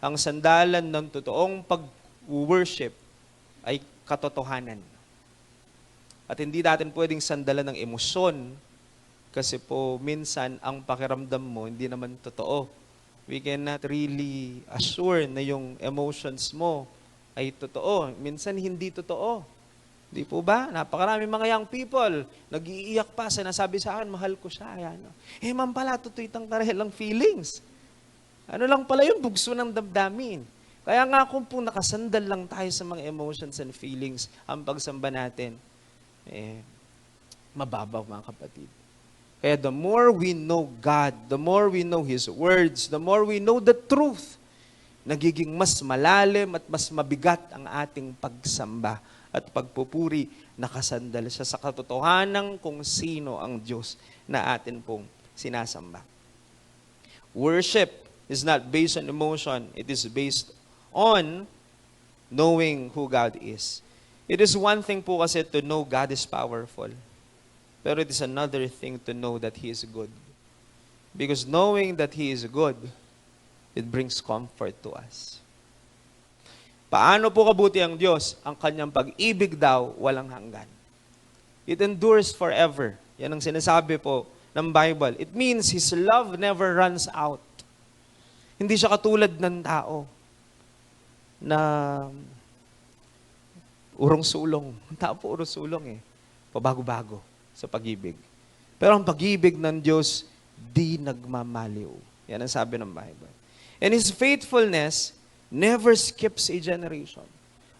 ang sandalan ng totoong pag-worship ay katotohanan. At hindi natin pwedeng sandalan ng emosyon kasi po minsan ang pakiramdam mo hindi naman totoo. We cannot really assure na yung emotions mo ay totoo. Minsan hindi totoo. Di po ba? Napakarami mga young people, nag-iiyak pa, sinasabi sa akin, mahal ko siya. Ayan. Ma'am pala, tutuitang karelang feelings. Ano lang pala yung bugso ng damdamin. Kaya nga kung po nakasandal lang tayo sa mga emotions and feelings, ang pagsamba natin, mababaw mga kapatid. Kaya the more we know God, the more we know His words, the more we know the truth, nagiging mas malalim at mas mabigat ang ating pagsamba at pagpupuri, nakasandal siya sa katotohanan kung sino ang Diyos na atin pong sinasamba. Worship is not based on emotion. It is based on knowing who God is. It is one thing po kasi to know God is powerful. Pero it is another thing to know that He is good. Because knowing that He is good, it brings comfort to us. Paano po kabuti ang Diyos? Ang kanyang pag-ibig daw walang hanggan. It endures forever. Yan ang sinasabi po ng Bible. It means His love never runs out. Hindi siya katulad ng tao na urong-sulong. Ang tao po urong-sulong pabago-bago sa pag-ibig. Pero ang pag-ibig ng Diyos, di nagmamaliw. Yan ang sabi ng Bible. And His faithfulness never skips a generation.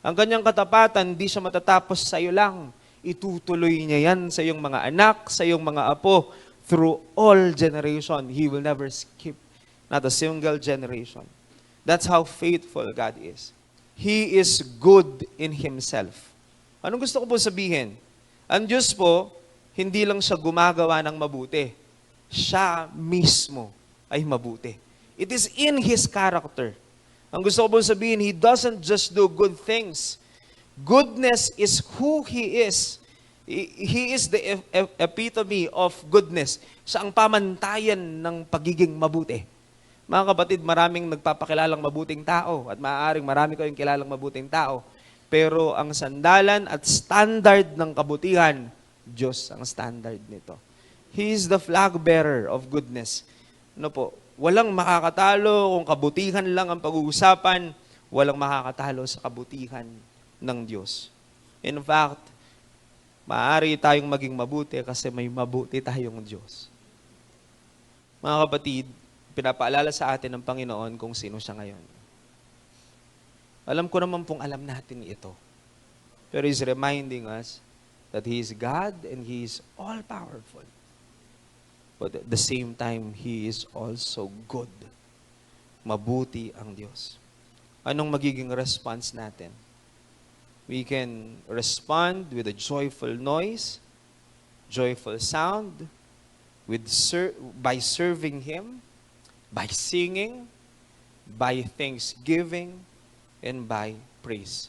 Ang kanyang katapatan, di siya matatapos sa iyo lang. Itutuloy niya yan sa iyong mga anak, sa iyong mga apo, through all generation. He will never skip, not a single generation. That's how faithful God is. He is good in Himself. Anong gusto ko po sabihin? Ang Diyos po, hindi lang siya gumagawa ng mabuti. Siya mismo ay mabuti. It is in His character. Ang gusto ko po sabihin, He doesn't just do good things. Goodness is who He is. He is the epitome of goodness. Siya ang pamantayan ng pagiging mabuti. Mga kapatid, maraming nagpapakilalang mabuting tao at maaaring marami kayong kilalang mabuting tao. Pero ang sandalan at standard ng kabutihan, Diyos ang standard nito. He is the flag bearer of goodness. Ano po? Walang makakatalo kung kabutihan lang ang pag-uusapan, walang makakatalo sa kabutihan ng Diyos. In fact, maaari tayong maging mabuti kasi may mabuti tayong Diyos. Mga kapatid, pinapaalala sa atin ng Panginoon kung sino siya ngayon. Alam ko naman pong alam natin ito. Pero He's reminding us that He is God and He is all-powerful. But at the same time, He is also good. Mabuti ang Diyos. Anong magiging response natin? We can respond with a joyful noise, joyful sound, by serving Him, by singing, by thanksgiving, and by praise.